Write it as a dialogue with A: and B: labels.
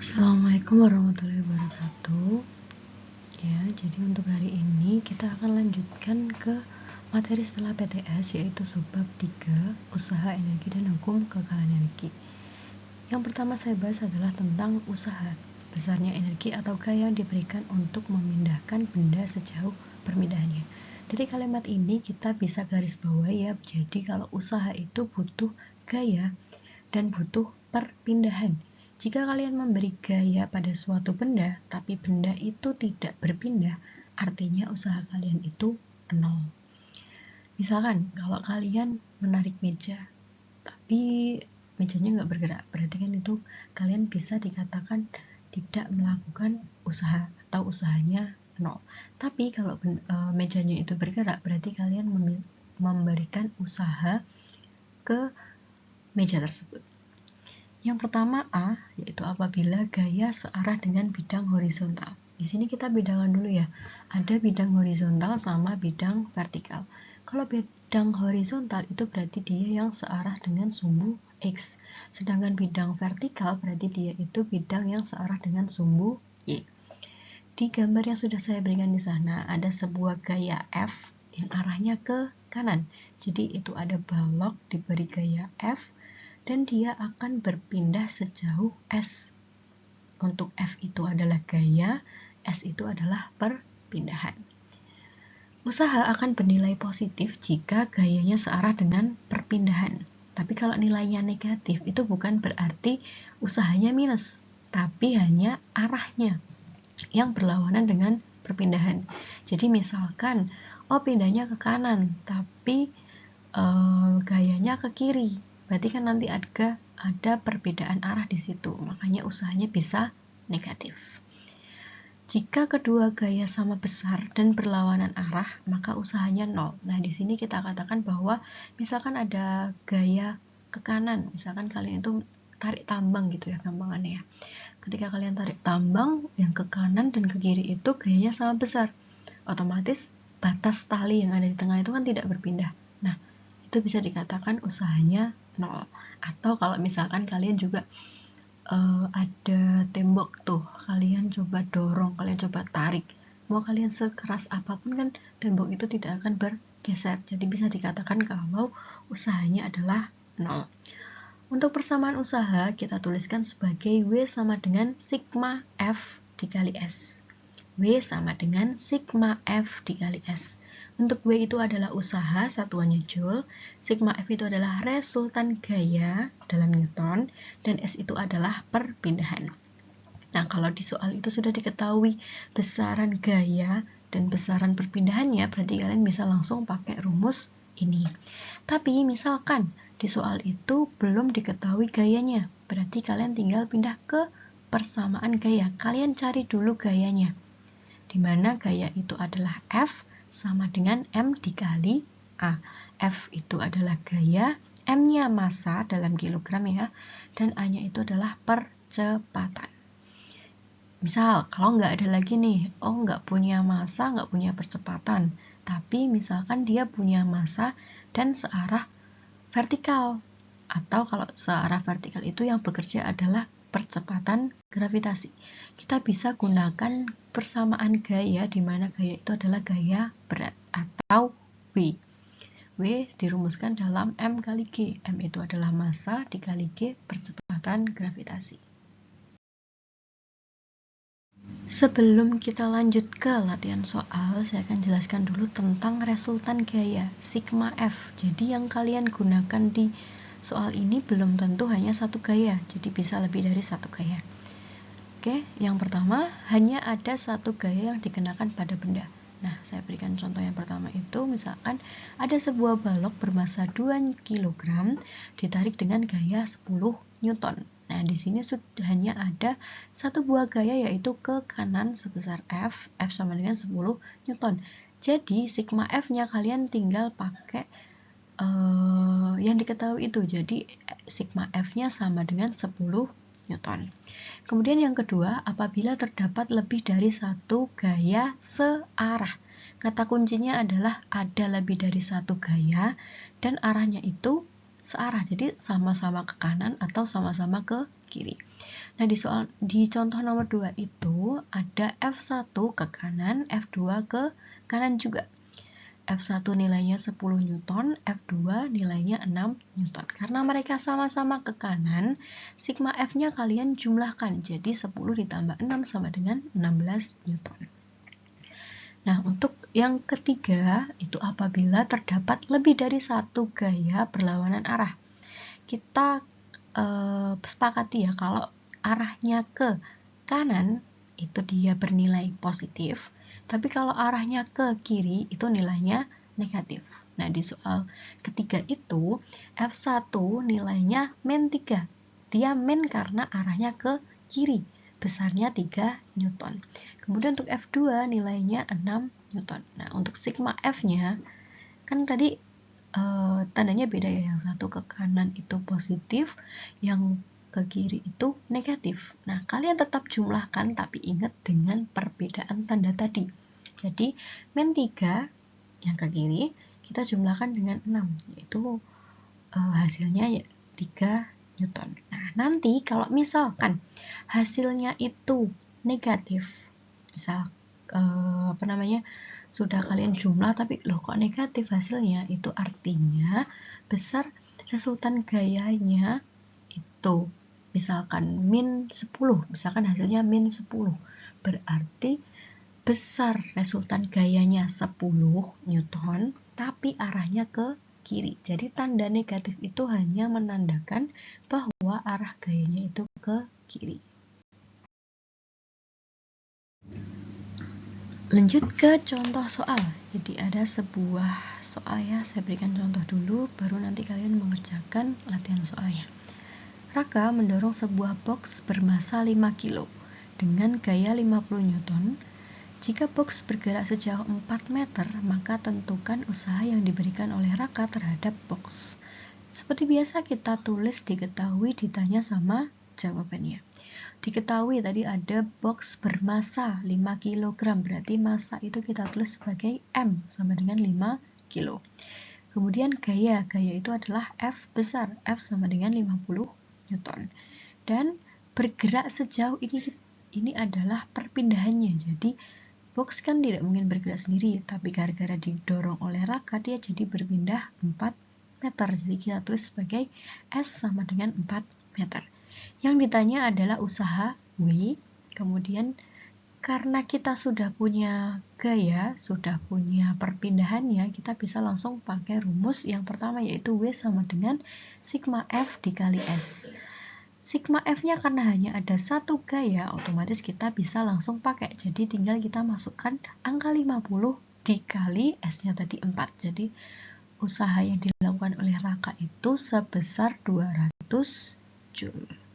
A: Assalamualaikum warahmatullahi wabarakatuh. Ya, jadi untuk hari ini kita akan lanjutkan ke materi setelah PTS, yaitu subbab 3, usaha energi dan hukum kekalahan energi. Yang pertama saya bahas adalah tentang usaha, besarnya energi atau gaya yang diberikan untuk memindahkan benda sejauh perpindahannya. Dari kalimat ini kita bisa garis bawahi ya, jadi kalau usaha itu butuh gaya dan butuh perpindahan. Jika kalian memberi gaya pada suatu benda, tapi benda itu tidak berpindah, artinya usaha kalian itu nol. Misalkan, kalau kalian menarik meja, tapi mejanya nggak bergerak, berarti kan itu kalian bisa dikatakan tidak melakukan usaha atau usahanya nol. Tapi kalau mejanya itu bergerak, berarti kalian memberikan usaha ke meja tersebut. Yang pertama A, yaitu apabila gaya searah dengan bidang horizontal. Di sini kita bedakan dulu ya. Ada bidang horizontal sama bidang vertikal. Kalau bidang horizontal itu berarti dia yang searah dengan sumbu X. Sedangkan bidang vertikal berarti dia itu bidang yang searah dengan sumbu Y. Di gambar yang sudah saya berikan di sana ada sebuah gaya F yang arahnya ke kanan. Jadi itu ada balok diberi gaya F dan dia akan berpindah sejauh S. Untuk F itu adalah gaya, S itu adalah perpindahan. Usaha akan bernilai positif jika gayanya searah dengan perpindahan. Tapi kalau nilainya negatif, itu bukan berarti usahanya minus, tapi hanya arahnya yang berlawanan dengan perpindahan. Jadi misalkan, pindahnya ke kanan, tapi gayanya ke kiri. Berarti kan nanti ada perbedaan arah di situ, makanya usahanya bisa negatif. Jika kedua gaya sama besar dan berlawanan arah, maka usahanya nol. Nah, di sini kita katakan bahwa misalkan ada gaya ke kanan, misalkan kalian itu tarik tambang gitu ya, gampangannya ya. Ketika kalian tarik tambang yang ke kanan dan ke kiri itu gayanya sama besar, otomatis batas tali yang ada di tengah itu kan tidak berpindah. Nah, itu bisa dikatakan usahanya nol. Atau kalau misalkan kalian juga ada tembok tuh, kalian coba dorong, kalian coba tarik, mau kalian sekeras apapun kan tembok itu tidak akan bergeser. Jadi bisa dikatakan kalau usahanya adalah nol. Untuk persamaan usaha kita tuliskan sebagai W sama dengan sigma F dikali S. W sama dengan sigma F dikali S. Untuk W itu adalah usaha, satuannya Joule, sigma F itu adalah resultan gaya dalam Newton, dan S itu adalah perpindahan. Nah, kalau di soal itu sudah diketahui besaran gaya dan besaran perpindahannya, berarti kalian bisa langsung pakai rumus ini. Tapi misalkan di soal itu belum diketahui gayanya, berarti kalian tinggal pindah ke persamaan gaya. Kalian cari dulu gayanya, di mana gaya itu adalah F sama dengan M dikali A. F itu adalah gaya, M-nya massa dalam kilogram ya, dan A-nya itu adalah percepatan. Misal, kalau nggak ada lagi nih, nggak punya massa, nggak punya percepatan, tapi misalkan dia punya massa dan searah vertikal, atau kalau searah vertikal itu yang bekerja adalah percepatan gravitasi. Kita bisa gunakan persamaan gaya, di mana gaya itu adalah gaya berat atau W. W dirumuskan dalam M kali G. M itu adalah massa dikali G percepatan gravitasi. Sebelum kita lanjut ke latihan soal, saya akan jelaskan dulu tentang resultan gaya, sigma F. Jadi yang kalian gunakan di soal ini belum tentu hanya satu gaya, jadi bisa lebih dari satu gaya. Oke, yang pertama, hanya ada satu gaya yang dikenakan pada benda. Nah, saya berikan contoh yang pertama itu, misalkan ada sebuah balok bermassa 2 kg ditarik dengan gaya 10 Newton. Nah, di sini hanya ada satu buah gaya, yaitu ke kanan sebesar F, F sama dengan 10 Newton. Jadi, sigma F-nya kalian tinggal pakai yang diketahui itu. Jadi, sigma F-nya sama dengan 10 Newton. Kemudian yang kedua, apabila terdapat lebih dari satu gaya searah. Kata kuncinya adalah ada lebih dari satu gaya dan arahnya itu searah. Jadi sama-sama ke kanan atau sama-sama ke kiri. Nah, di contoh nomor 2 itu ada F1 ke kanan, F2 ke kanan juga. F1 nilainya 10 Newton, F2 nilainya 6 Newton. Karena mereka sama-sama ke kanan, sigma F-nya kalian jumlahkan. Jadi 10 ditambah 6 sama dengan 16 Newton. Nah, untuk yang ketiga, itu apabila terdapat lebih dari satu gaya berlawanan arah. Kita sepakati ya, kalau arahnya ke kanan, itu dia bernilai positif. Tapi kalau arahnya ke kiri, itu nilainya negatif. Nah, di soal ketiga itu, F1 nilainya min 3. Dia min karena arahnya ke kiri. Besarnya 3 Newton. Kemudian untuk F2 nilainya 6 Newton. Nah, untuk sigma F-nya, kan tadi tandanya beda ya, yang satu ke kanan itu positif, yang ke kiri itu negatif. Nah, kalian tetap jumlahkan, tapi ingat dengan perbedaan tanda tadi. Jadi, min 3 yang ke kiri, kita jumlahkan dengan 6, yaitu hasilnya ya 3 Newton. Nah, nanti kalau misalkan hasilnya itu negatif, misal sudah kalian jumlah tapi loh kok negatif hasilnya, itu artinya besar resultan gayanya itu misalkan min 10, misalkan hasilnya min 10, berarti besar resultan gayanya 10 Newton tapi arahnya ke kiri. Jadi tanda negatif itu hanya menandakan bahwa arah gayanya itu ke kiri. Lanjut ke contoh soal. Jadi ada sebuah soal ya, saya berikan contoh dulu, baru nanti kalian mengerjakan latihan soalnya. Raka mendorong sebuah box bermasa 5 kilo dengan gaya 50 Newton. Jika box bergerak sejauh 4 meter, maka tentukan usaha yang diberikan oleh Raka terhadap box. Seperti biasa kita tulis diketahui, ditanya sama jawabannya. Diketahui tadi ada box bermasa 5 kg, berarti massa itu kita tulis sebagai M sama dengan 5 kg. Kemudian gaya itu adalah F besar, F sama dengan 50 Newton. Dan bergerak sejauh ini adalah perpindahannya. Jadi box kan tidak mungkin bergerak sendiri, tapi gara-gara didorong oleh Raka dia jadi berpindah 4 meter. Jadi kita tulis sebagai S sama dengan 4 meter. Yang ditanya adalah usaha W, kemudian karena kita sudah punya gaya, sudah punya perpindahannya, kita bisa langsung pakai rumus yang pertama, yaitu W sama dengan sigma F dikali S. Sigma F-nya karena hanya ada satu gaya, otomatis kita bisa langsung pakai. Jadi tinggal kita masukkan angka 50 dikali S-nya tadi 4. Jadi usaha yang dilakukan oleh Raka itu sebesar 200 Joule.